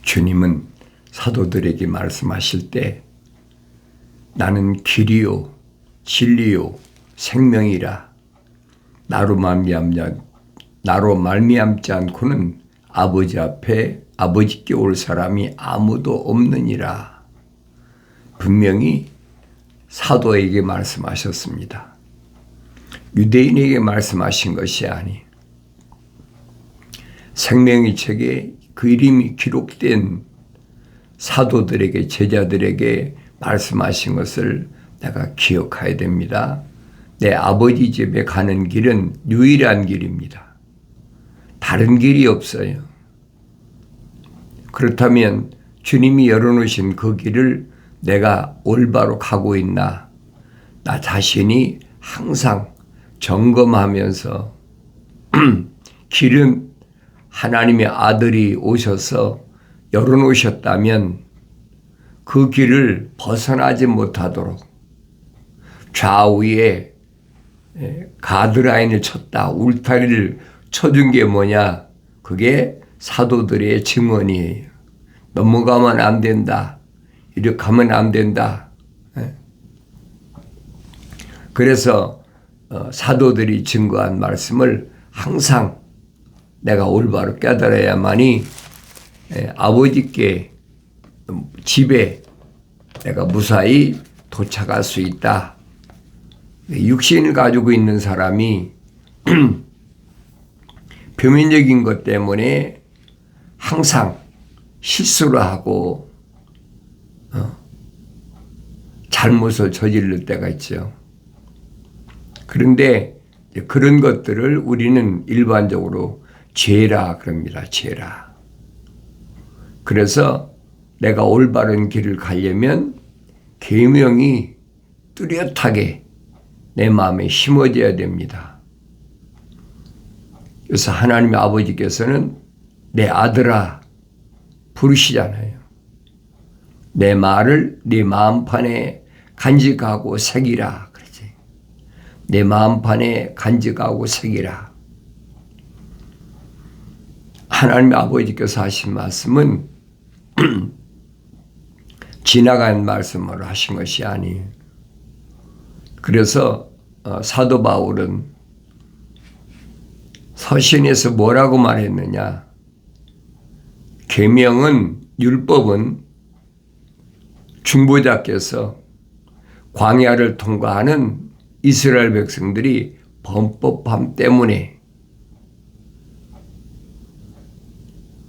주님은 사도들에게 말씀하실 때 나는 길이요 진리요 생명이라 나로 말미암지 않고는 아버지 앞에 아버지께 올 사람이 아무도 없느니라. 분명히 사도에게 말씀하셨습니다. 유대인에게 말씀하신 것이 아니 생명의 책에 그 이름이 기록된 사도들에게 제자들에게 말씀하신 것을 내가 기억해야 됩니다. 내 아버지 집에 가는 길은 유일한 길입니다. 다른 길이 없어요. 그렇다면 주님이 열어놓으신 그 길을 내가 올바로 가고 있나? 나 자신이 항상 점검하면서 길은 하나님의 아들이 오셔서 열어놓으셨다면 그 길을 벗어나지 못하도록 좌우에 가드라인을 쳤다. 울타리를 쳐준 게 뭐냐? 그게 사도들의 증언이에요. 넘어가면 안 된다. 이렇게 하면 안 된다. 그래서 사도들이 증거한 말씀을 항상 내가 올바로 깨달아야만이 아버지께 집에 내가 무사히 도착할 수 있다. 육신을 가지고 있는 사람이 표면적인 것 때문에 항상 실수를 하고 잘못을 저지를 때가 있죠. 그런데 그런 것들을 우리는 일반적으로 죄라 그럽니다. 죄라. 그래서 내가 올바른 길을 가려면 계명이 뚜렷하게 내 마음에 심어져야 됩니다. 그래서 하나님의 아버지께서는 내 아들아 부르시잖아요. 내 말을 네 마음판에 간직하고 새기라 그러지. 내 마음판에 간직하고 새기라. 하나님의 아버지께서 하신 말씀은 지나간 말씀으로 하신 것이 아니에요. 그래서 사도 바울은 서신에서 뭐라고 말했느냐? 계명은 율법은 중보자께서 광야를 통과하는 이스라엘 백성들이 범법함 때문에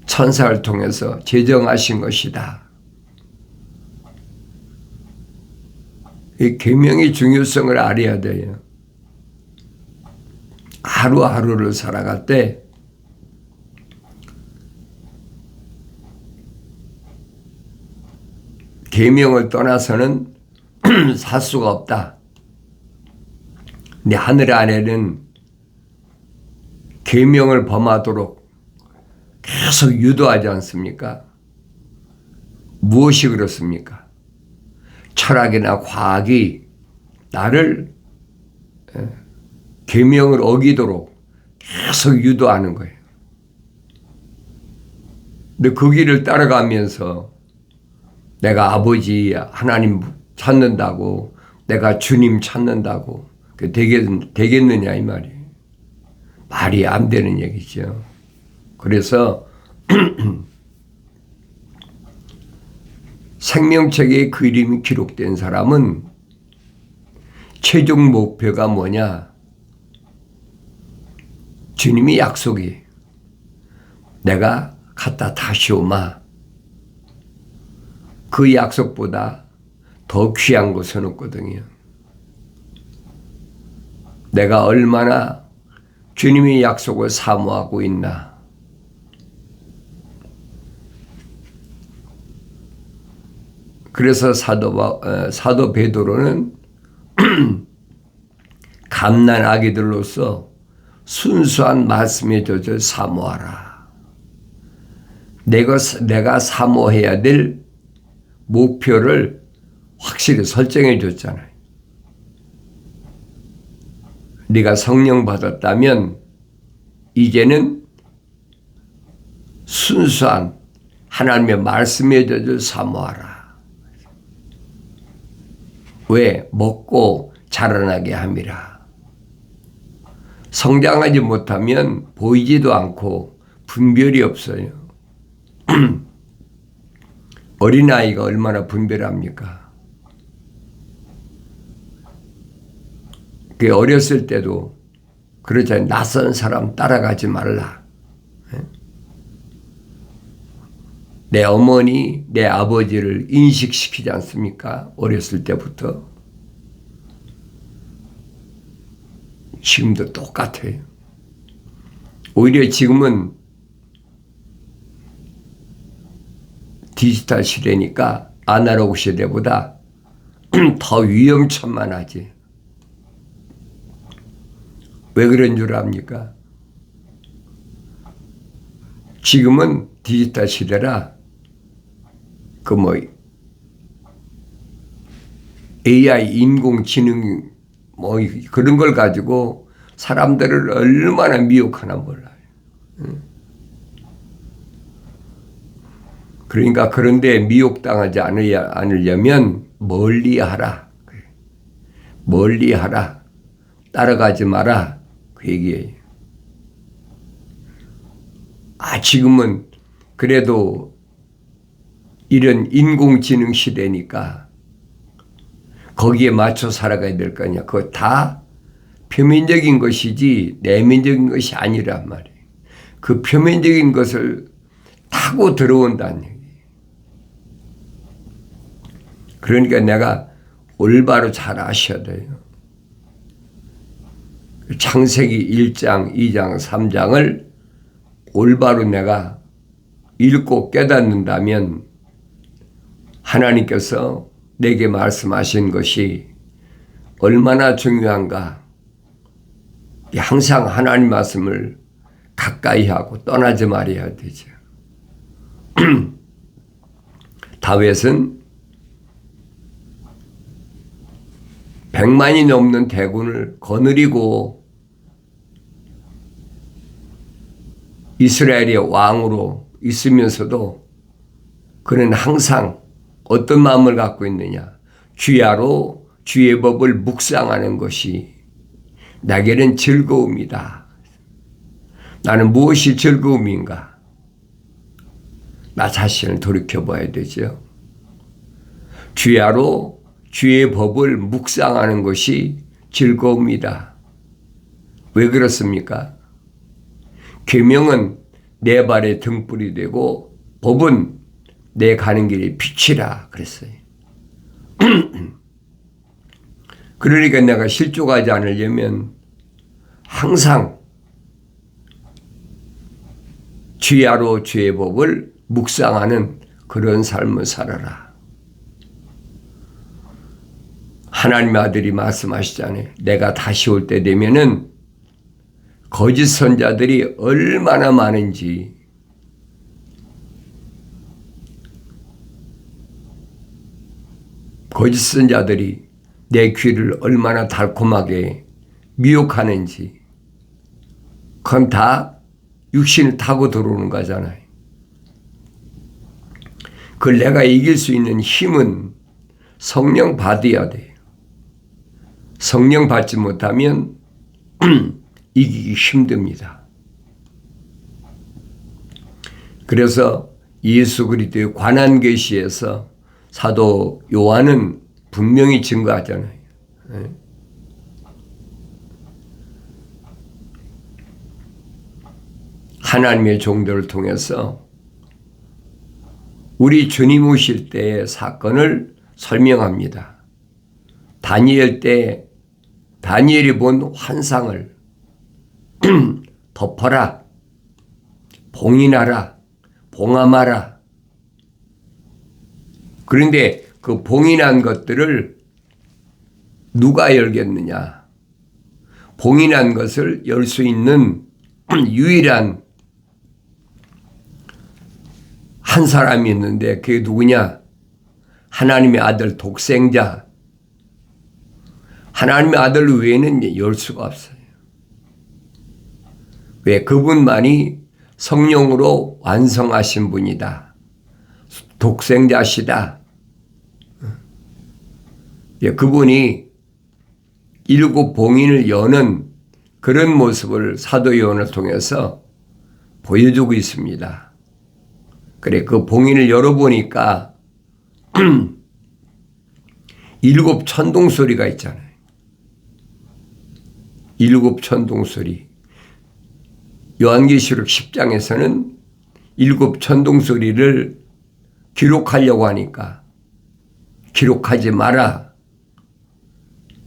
천사를 통해서 제정하신 것이다. 이 계명의 중요성을 알아야 돼요. 하루하루를 살아갈 때 계명을 떠나서는 살 수가 없다. 근데 하늘 아래는 계명을 범하도록 계속 유도하지 않습니까? 무엇이 그렇습니까? 철학이나 과학이 나를 계명을 어기도록 계속 유도하는 거예요. 근데 그 길을 따라가면서 내가 아버지 하나님 찾는다고, 내가 주님 찾는다고 되겠느냐 이 말이에요. 말이 안 되는 얘기죠. 그래서 생명책에 그 이름이 기록된 사람은 최종 목표가 뭐냐? 주님이 약속이 내가 갔다 다시 오마. 그 약속보다 더 귀한 것은 없거든요. 내가 얼마나 주님의 약속을 사모하고 있나. 그래서 사도 베드로는 갓난 아기들로서 순수한 말씀의 젖을 사모하라. 내가 사모해야 될 목표를 확실히 설정해 줬잖아요. 네가 성령 받았다면 이제는 순수한 하나님의 말씀의 젖을 사모하라. 왜? 먹고 자라나게 함이라. 성장하지 못하면 보이지도 않고 분별이 없어요. 어린아이가 얼마나 분별합니까? 그 어렸을 때도 그러잖아요. 낯선 사람 따라가지 말라. 내 어머니, 내 아버지를 인식시키지 않습니까? 어렸을 때부터. 지금도 똑같아요. 오히려 지금은 디지털 시대니까 아날로그 시대보다 더 위험천만하지. 왜 그런 줄 압니까? 지금은 디지털 시대라 AI 인공지능 그런 걸 가지고 사람들을 얼마나 미혹하나 몰라요. 그러니까 그런데 미혹당하지 않으려면 멀리하라. 멀리하라. 따라가지 마라. 그 얘기예요. 지금은 그래도 이런 인공지능 시대니까 거기에 맞춰 살아가야 될 거 아니야. 그거 다 표면적인 것이지 내면적인 것이 아니란 말이에요. 그 표면적인 것을 타고 들어온다는 얘기예요. 그러니까 내가 올바로 잘 아셔야 돼요. 창세기 1장, 2장, 3장을 올바로 내가 읽고 깨닫는다면 하나님께서 내게 말씀하신 것이 얼마나 중요한가. 항상 하나님 말씀을 가까이 하고 떠나지 말아야 되죠. 다윗은 100만이 넘는 대군을 거느리고 이스라엘의 왕으로 있으면서도 그는 항상 어떤 마음을 갖고 있느냐. 주야로 주의 법을 묵상하는 것이 나에게는 즐거움이다. 나는 무엇이 즐거움인가? 나 자신을 돌이켜봐야 되죠. 주야로 주의 법을 묵상하는 것이 즐거움이다. 왜 그렇습니까? 계명은 내 발의 등불이 되고 법은 내 가는 길의 빛이라 그랬어요. 그러니까 내가 실족하지 않으려면 항상 주야로 주의 법을 묵상하는 그런 삶을 살아라. 하나님의 아들이 말씀하시잖아요. 내가 다시 올 때 되면은 거짓 선자들이 얼마나 많은지 거짓 선자들이 내 귀를 얼마나 달콤하게 미혹하는지 그건 다 육신을 타고 들어오는 거잖아요. 그걸 내가 이길 수 있는 힘은 성령 받아야 돼요. 성령 받지 못하면 이기기 힘듭니다. 그래서 예수 그리스도의 관한 계시에서 사도 요한은 분명히 증거하잖아요. 하나님의 종들을 통해서 우리 주님 오실 때의 사건을 설명합니다. 다니엘 때 다니엘이 본 환상을 덮어라, 봉인하라, 봉함하라. 그런데 그 봉인한 것들을 누가 열겠느냐? 봉인한 것을 열 수 있는 유일한 한 사람이 있는데 그게 누구냐? 하나님의 아들 독생자. 하나님의 아들 외에는 열 수가 없어요. 왜? 그분만이 성령으로 완성하신 분이다. 독생자시다. 그분이 일곱 봉인을 여는 그런 모습을 사도 요한을 통해서 보여주고 있습니다. 그래, 그 봉인을 열어보니까 일곱 천둥소리가 있잖아요. 일곱 천둥소리. 요한계시록 10장에서는 일곱 천둥소리를 기록하려고 하니까 기록하지 마라.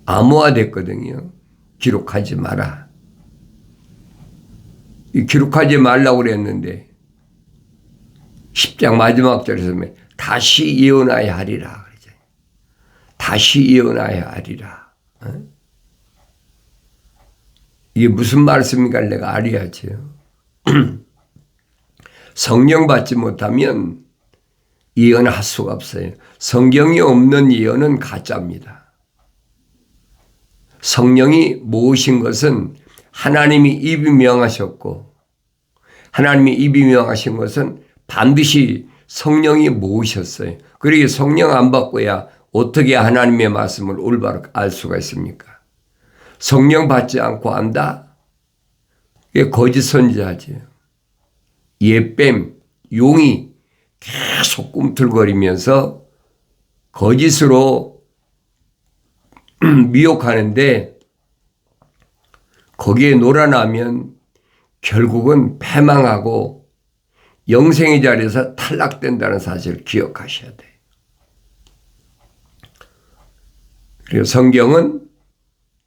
암호화됐거든요. 기록하지 마라. 기록하지 말라고 그랬는데 10장 마지막 절에서 다시 예언하여 하리라. 다시 예언하여 하리라. 이게 무슨 말씀인가 내가 알아야지요. 성령 받지 못하면 예언할 수가 없어요. 성경이 없는 예언은 가짜입니다. 성령이 모으신 것은 하나님이 입이 명하셨고 하나님이 입이 명하신 것은 반드시 성령이 모으셨어요. 그러기에 성령 안 받고야 어떻게 하나님의 말씀을 올바로 알 수가 있습니까? 성령 받지 않고 안다? 이게 거짓 선지자지요. 예뱀, 용이 계속 꿈틀거리면서 거짓으로 미혹하는데 거기에 놀아나면 결국은 패망하고 영생의 자리에서 탈락된다는 사실을 기억하셔야 돼요. 그리고 성경은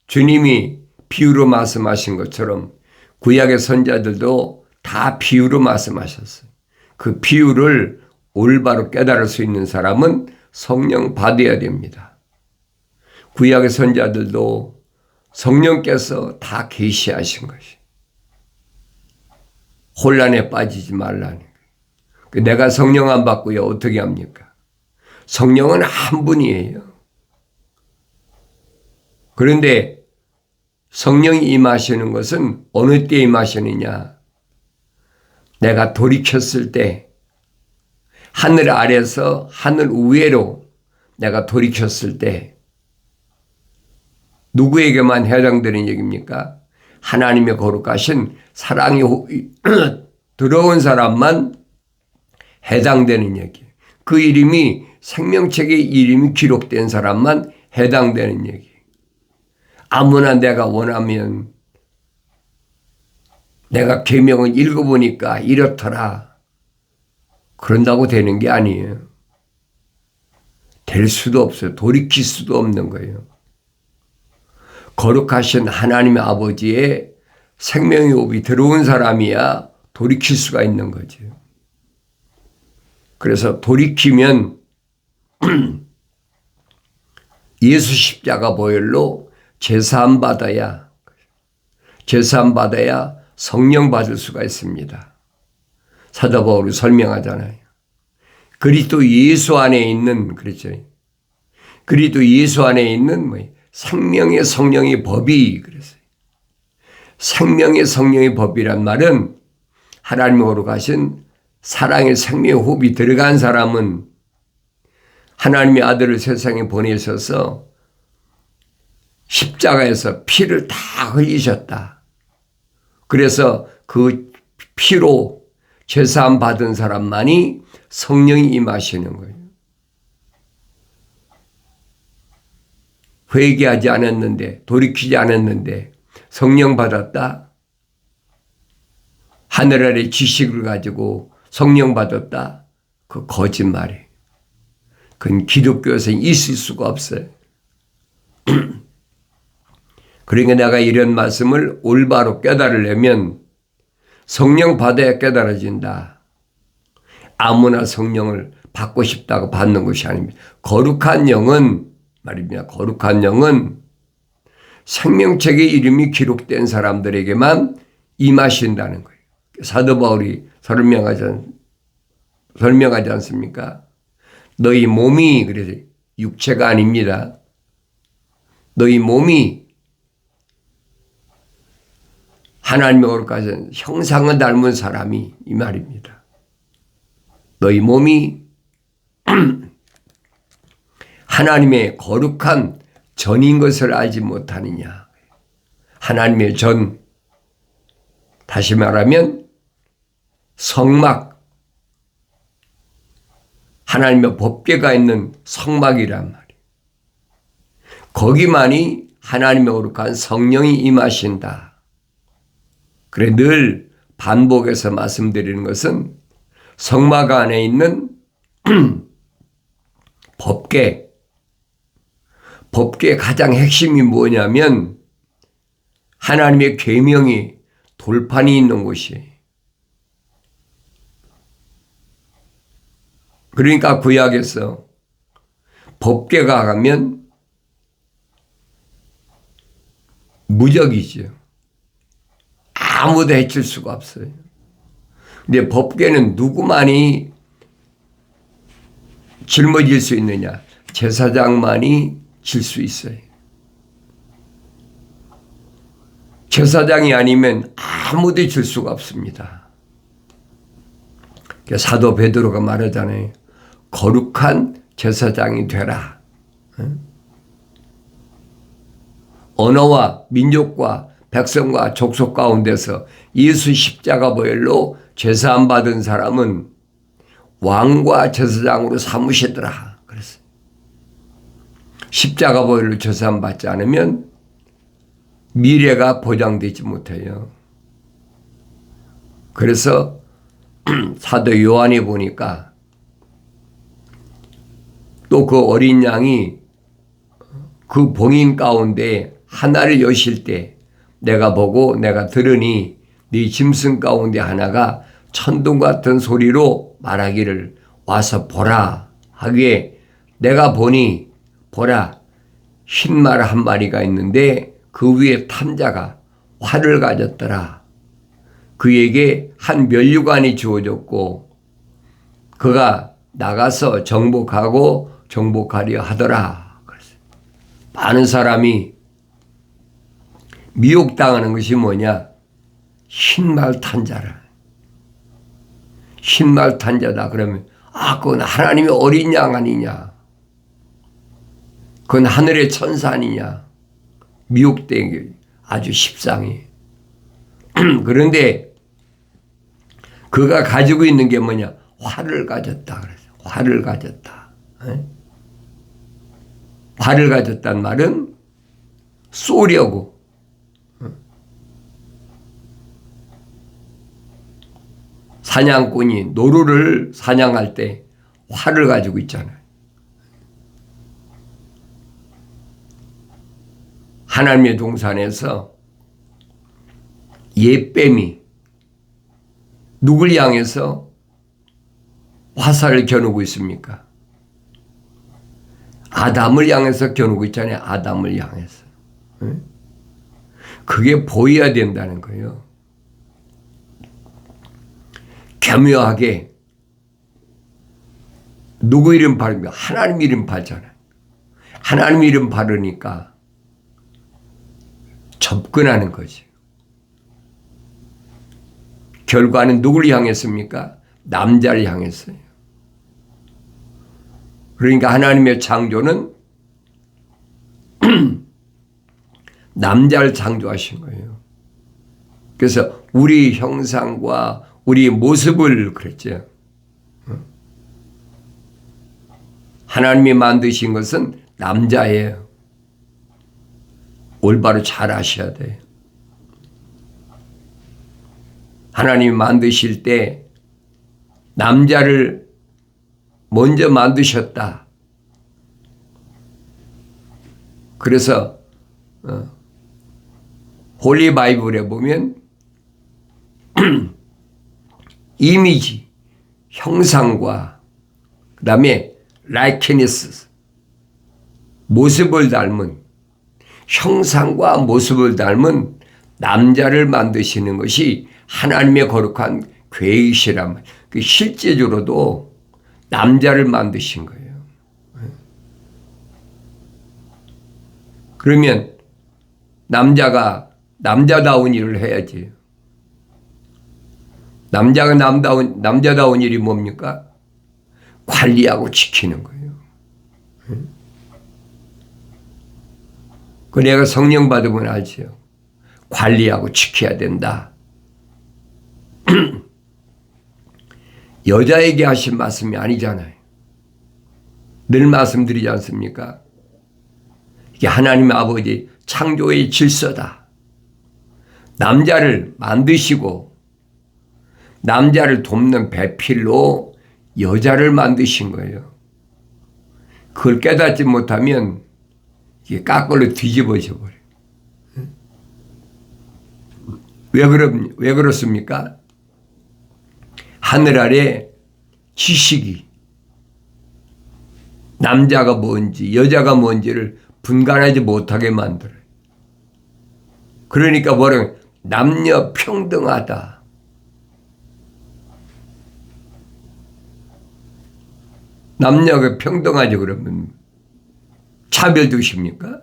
주님이 비유로 말씀하신 것처럼 구약의 선지자들도 다 비유로 말씀하셨어요. 그 비유를 올바로 깨달을 수 있는 사람은 성령 받아야 됩니다. 구약의 선지자들도 성령께서 다 계시하신 것이 혼란에 빠지지 말라는 거예요. 내가 성령 안 받고요 어떻게 합니까? 성령은 한 분이에요. 그런데 성령이 임하시는 것은 어느 때 임하시느냐? 내가 돌이켰을 때 하늘 아래서 하늘 위로 내가 돌이켰을 때 누구에게만 해당되는 얘기입니까? 하나님의 거룩하신 사랑이 들어온 사람만 해당되는 얘기예요. 그 이름이 생명책의 이름이 기록된 사람만 해당되는 얘기예요. 아무나 내가 원하면 내가 계명을 읽어보니까 이렇더라. 그런다고 되는 게 아니에요. 될 수도 없어요. 돌이킬 수도 없는 거예요. 거룩하신 하나님의 아버지의 생명의 호흡이 들어온 사람이야 돌이킬 수가 있는 거죠. 그래서 돌이키면 예수 십자가 보혈로 제사함 받아야 성령 받을 수가 있습니다. 사도 바울이 설명하잖아요. 그리스도 예수 안에 있는 그렇죠. 그리스도 예수 안에 있는 생명의 성령의 법이 그랬어요. 생명의 성령의 법이란 말은 하나님의 거룩하신 사랑의 생명의 호흡이 들어간 사람은 하나님의 아들을 세상에 보내셔서 십자가에서 피를 다 흘리셨다. 그래서 그 피로 제사함 받은 사람만이 성령이 임하시는 거예요. 회개하지 않았는데 돌이키지 않았는데 성령 받았다. 하늘 아래 지식을 가지고 성령 받았다. 그 거짓말이에요. 그건 기독교에서 있을 수가 없어요. 그러니까 내가 이런 말씀을 올바로 깨달으려면 성령 받아야 깨달아진다. 아무나 성령을 받고 싶다고 받는 것이 아닙니다. 거룩한 영은 말입니다. 거룩한 영은 생명책의 이름이 기록된 사람들에게만 임하신다는 거예요. 사도 바울이 설명하지 않습니까? 너희 몸이 그래서 육체가 아닙니다. 너희 몸이 하나님의 거룩하신 형상을 닮은 사람이 이 말입니다. 너희 몸이 하나님의 거룩한 전인 것을 알지 못하느냐. 하나님의 전, 다시 말하면 성막, 하나님의 법궤가 있는 성막이란 말이에요. 거기만이 하나님의 거룩한 성령이 임하신다. 그래 늘 반복해서 말씀드리는 것은 성막 안에 있는 법궤, 법궤의 가장 핵심이 뭐냐면 하나님의 계명이 돌판이 있는 곳이에요. 그러니까 구약에서 법궤가 가면 무적이죠. 아무도 해칠 수가 없어요. 근데 법궤는 누구만이 짊어질 수 있느냐? 제사장만이 질 수 있어요. 제사장이 아니면 아무도 질 수가 없습니다. 사도 베드로가 말하잖아요. 거룩한 제사장이 되라. 언어와 민족과 백성과 족속 가운데서 예수 십자가 보혈로 제사함 받은 사람은 왕과 제사장으로 삼으시더라. 그랬어요. 십자가 보혈로 제사함 받지 않으면 미래가 보장되지 못해요. 그래서 사도 요한이 보니까 또 그 어린 양이 그 봉인 가운데 하나를 여실 때 내가 보고 내가 들으니 네 짐승 가운데 하나가 천둥 같은 소리로 말하기를 와서 보라 하기에 내가 보니 보라 흰 말 한 마리가 있는데 그 위에 탐자가 활을 가졌더라. 그에게 한 면류관이 주어졌고 그가 나가서 정복하고 정복하려 하더라. 그랬어요. 많은 사람이 미혹당하는 것이 뭐냐? 흰말 탄자라. 흰말 탄자다 그러면 그건 하나님의 어린 양 아니냐? 그건 하늘의 천사 아니냐? 미혹되기 아주 십상이에요. 그런데 그가 가지고 있는 게 뭐냐? 활을 가졌다 그랬어요. 활을 가졌다. 활을 가졌단 말은 쏘려고. 사냥꾼이 노루를 사냥할 때 활을 가지고 있잖아요. 하나님의 동산에서 옛뱀이 누굴 향해서 화살을 겨누고 있습니까? 아담을 향해서 겨누고 있잖아요. 아담을 향해서. 그게 보여야 된다는 거예요. 교묘하게 누구 이름 바릅니까? 하나님 이름 바르잖아요. 하나님 이름 바르니까 접근하는 거지. 결과는 누구를 향했습니까? 남자를 향했어요. 그러니까 하나님의 창조는 남자를 창조하신 거예요. 그래서 우리 형상과 우리 모습을 그랬죠. 하나님이 만드신 것은 남자예요. 올바로 잘 아셔야 돼요. 하나님이 만드실 때 남자를 먼저 만드셨다. 그래서 홀리 바이블에 보면 이미지, 형상과 그 다음에 라이케니스, 모습을 닮은 형상과 모습을 닮은 남자를 만드시는 것이 하나님의 거룩한 계획이시란 말이에요. 실제적으로도 남자를 만드신 거예요. 그러면 남자가 남자다운 일을 해야지. 남자가 남자다운 일이 뭡니까? 관리하고 지키는 거예요. 그 내가 성령 받으면 알지요. 관리하고 지켜야 된다. 여자에게 하신 말씀이 아니잖아요. 늘 말씀드리지 않습니까? 이게 하나님 아버지 창조의 질서다. 남자를 만드시고 남자를 돕는 배필로 여자를 만드신 거예요. 그걸 깨닫지 못하면 이게 까끌로 뒤집어져 버려요. 왜 그렇습니까? 하늘 아래 지식이 남자가 뭔지 여자가 뭔지를 분간하지 못하게 만들어요. 그러니까 뭐라고 남녀 평등하다. 남녀가 평등하지 그러면 차별 두십니까?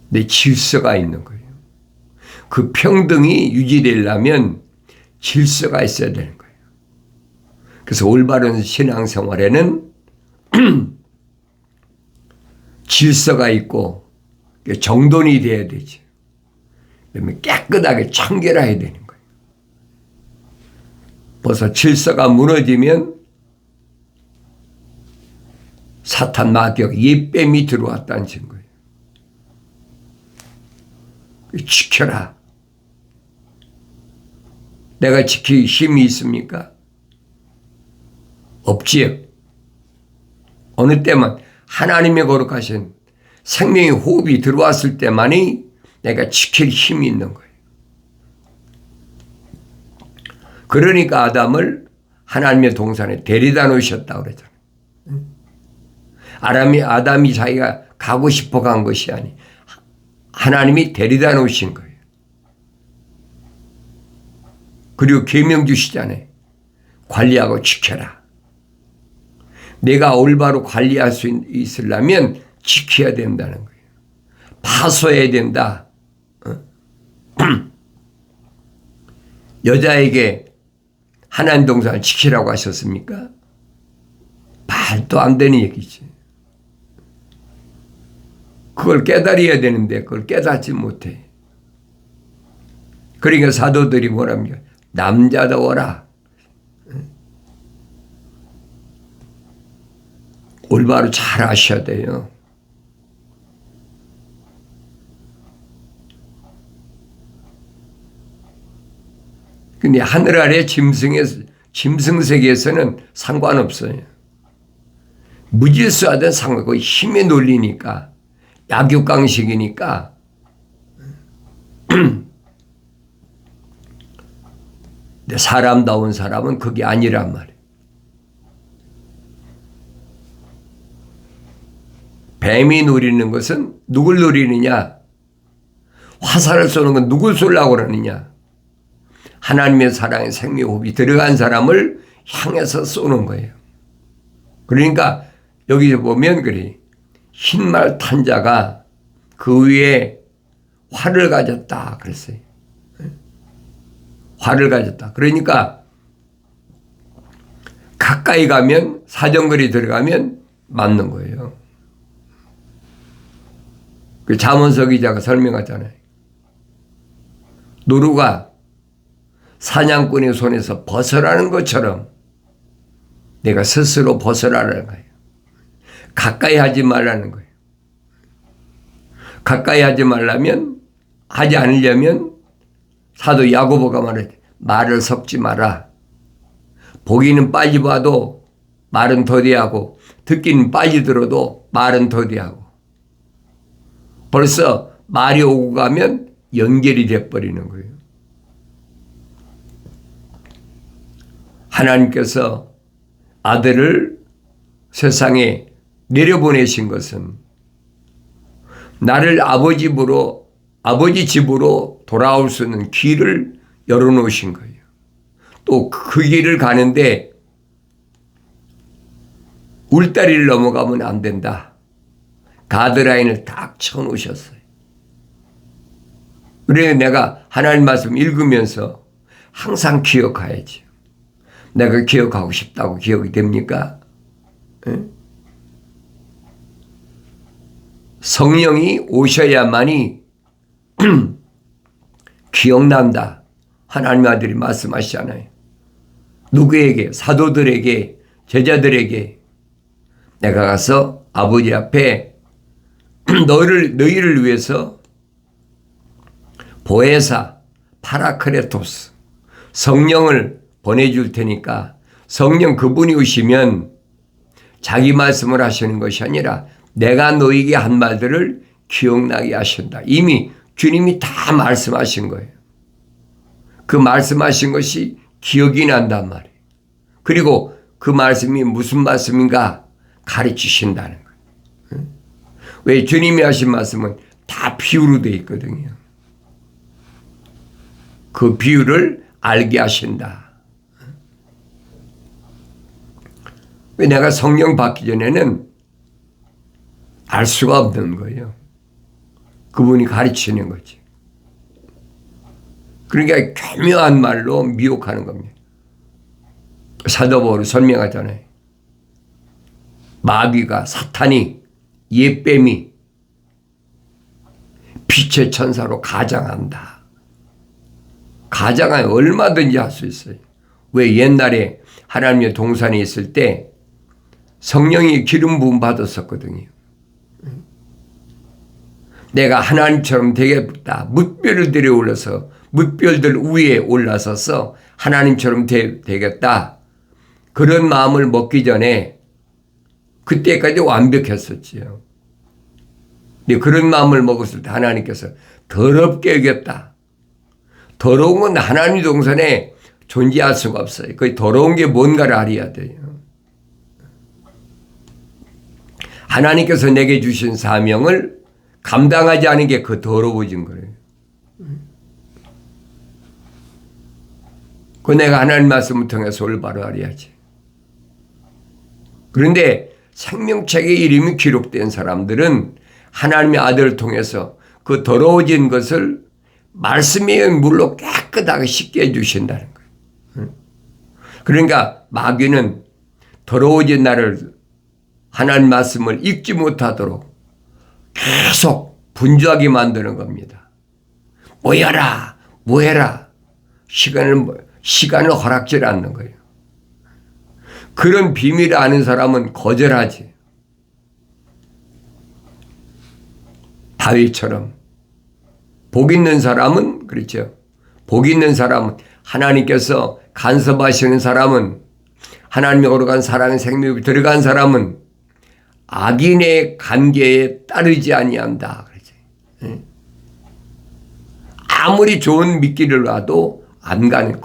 내 질서가 있는 거예요. 그 평등이 유지되려면 질서가 있어야 되는 거예요. 그래서 올바른 신앙생활에는 질서가 있고 정돈이 돼야 되지. 그다음에 깨끗하게 청결해야 되는 거예요. 벌써 질서가 무너지면 사탄 마귀가 옛뱀이 들어왔다는 증거예요. 지켜라. 내가 지킬 힘이 있습니까? 없지요. 어느 때만 하나님의 거룩하신 생명의 호흡이 들어왔을 때만이 내가 지킬 힘이 있는 거예요. 그러니까 아담을 하나님의 동산에 데려다 놓으셨다고 그러잖아요. 아담이 자기가 가고 싶어 간 것이 아니 하나님이 데려다 놓으신 거예요. 그리고 계명 주시잖아요. 관리하고 지켜라. 내가 올바로 관리할 수 있으려면 지켜야 된다는 거예요. 파서해야 된다. 여자에게 하나님 동산을 지키라고 하셨습니까? 말도 안 되는 얘기지. 그걸 깨달아야 되는데 그걸 깨닫지 못해. 그러니까 사도들이 뭐랍니까? 남자다워라. 올바로 잘 아셔야 돼요. 근데 하늘 아래 짐승 세계에서는 상관없어요. 무질서하든 상관없고 힘의 논리니까 약육강식이니까 근데 사람다운 사람은 그게 아니란 말이에요. 뱀이 노리는 것은 누굴 노리느냐? 화살을 쏘는 건 누굴 쏘려고 그러느냐? 하나님의 사랑의 생명호흡이 들어간 사람을 향해서 쏘는 거예요. 그러니까 여기서 보면 그래. 흰말 탄 자가 그 위에 활을 가졌다 그랬어요. 활을 가졌다. 그러니까 가까이 가면 사정거리 들어가면 맞는 거예요. 그 잠언서 기자가 설명하잖아요. 노루가 사냥꾼의 손에서 벗어나는 것처럼 내가 스스로 벗어나라는 거예요. 가까이 하지 말라는 거예요. 가까이 하지 말라면, 하지 않으려면 사도 야고보가 말했대. 말을 섞지 마라. 보기는 빨리 봐도 말은 더디하고 듣기는 빨리 들어도 말은 더디하고 벌써 말이 오고 가면 연결이 돼버리는 거예요. 하나님께서 아들을 세상에 내려보내신 것은 나를 아버지 집으로 돌아올 수 있는 길을 열어놓으신 거예요. 또 그 길을 가는데 울다리를 넘어가면 안 된다. 가드라인을 딱 쳐놓으셨어요. 그래서 내가 하나님 말씀 읽으면서 항상 기억해야지. 내가 기억하고 싶다고 기억이 됩니까? 예? 성령이 오셔야만이 기억난다. 하나님의 아들이 말씀하시잖아요. 누구에게? 사도들에게, 제자들에게 내가 가서 아버지 앞에 너희를 위해서 보혜사 파라크레토스 성령을 보내줄 테니까 성령 그분이 오시면 자기 말씀을 하시는 것이 아니라 내가 너희에게 한 말들을 기억나게 하신다. 이미 주님이 다 말씀하신 거예요. 그 말씀하신 것이 기억이 난단 말이에요. 그리고 그 말씀이 무슨 말씀인가 가르치신다는 거예요. 왜 주님이 하신 말씀은 다 비유로 되어 있거든요. 그 비유를 알게 하신다. 왜 내가 성령 받기 전에는 알 수가 없는 거예요. 그분이 가르치는 거지. 그러니까 교묘한 말로 미혹하는 겁니다. 사도 바울이 설명하잖아요. 마귀가 사탄이 옛뱀이 빛의 천사로 가장한다. 가장하면 얼마든지 할 수 있어요. 왜 옛날에 하나님의 동산에 있을 때 성령이 기름 부음 받았었거든요. 내가 하나님처럼 되겠다. 뭇별들이 올라서 뭇별들 위에 올라서서 하나님처럼 되겠다. 그런 마음을 먹기 전에 그때까지 완벽했었지요. 근데 그런 마음을 먹었을 때 하나님께서 더럽게 여겼다. 더러운 건 하나님 동산에 존재할 수가 없어요. 그 더러운 게 뭔가를 알아야 돼요. 하나님께서 내게 주신 사명을 감당하지 않은 게 그 더러워진 거예요. 그 내가 하나님 말씀을 통해서 올바로 알아야지. 그런데 생명책의 이름이 기록된 사람들은 하나님의 아들을 통해서 그 더러워진 것을 말씀의 물로 깨끗하게 씻게 해주신다는 거예요. 그러니까 마귀는 더러워진 나를 하나님 말씀을 읽지 못하도록 계속 분주하게 만드는 겁니다. 뭐해라, 뭐해라. 시간을 허락질 않는 거예요. 그런 비밀을 아는 사람은 거절하지. 다윗처럼. 복 있는 사람은 그렇죠. 복 있는 사람은 하나님께서 간섭하시는 사람은 하나님의 거룩한 사랑의 생명이 들어간 사람은 악인의 관계에 따르지 아니한다. 그러지. 아무리 좋은 미끼를 놔도 안 가는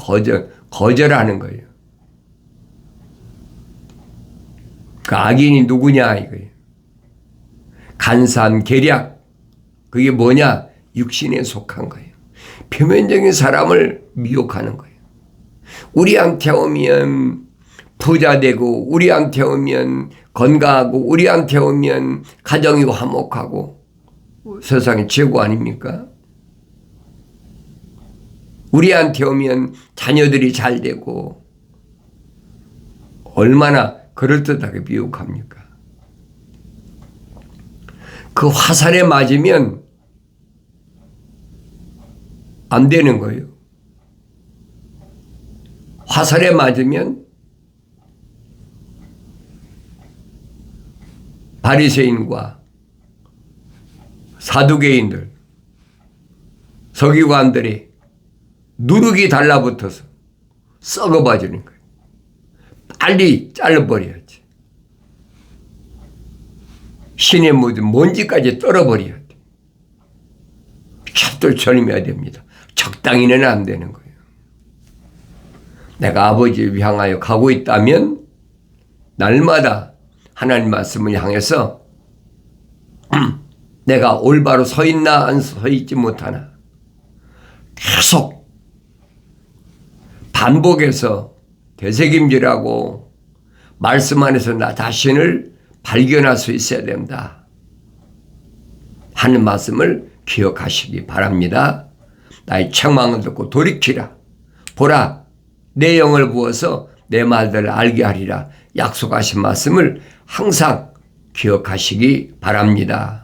거절하는 거예요. 그 악인이 누구냐 이거예요. 간사한 계략. 그게 뭐냐? 육신에 속한 거예요. 표면적인 사람을 미혹하는 거예요. 우리한테 오면 부자 되고 우리한테 오면 건강하고 우리한테 오면 가정이 화목하고 세상의 최고 아닙니까? 우리한테 오면 자녀들이 잘 되고 얼마나 그럴듯하게 미혹합니까? 그 화살에 맞으면 안 되는 거예요. 화살에 맞으면 바리새인과 사두개인들, 서기관들이 누룩이 달라붙어서 썩어버리는 거예요. 빨리 잘라버려야지. 신의 묻은 먼지까지 떨어버려야 돼. 찹돌처럼해야 됩니다. 적당히는 안 되는 거예요. 내가 아버지를 향하여 가고 있다면 날마다 하나님 말씀을 향해서 내가 올바로 서 있나 안 서 있지 못하나 계속 반복해서 되새김질하고 말씀 안에서 나 자신을 발견할 수 있어야 된다 하는 말씀을 기억하시기 바랍니다. 나의 책망을 듣고 돌이키라. 보라, 내 영을 부어서 내 말들을 알게 하리라 약속하신 말씀을 항상 기억하시기 바랍니다.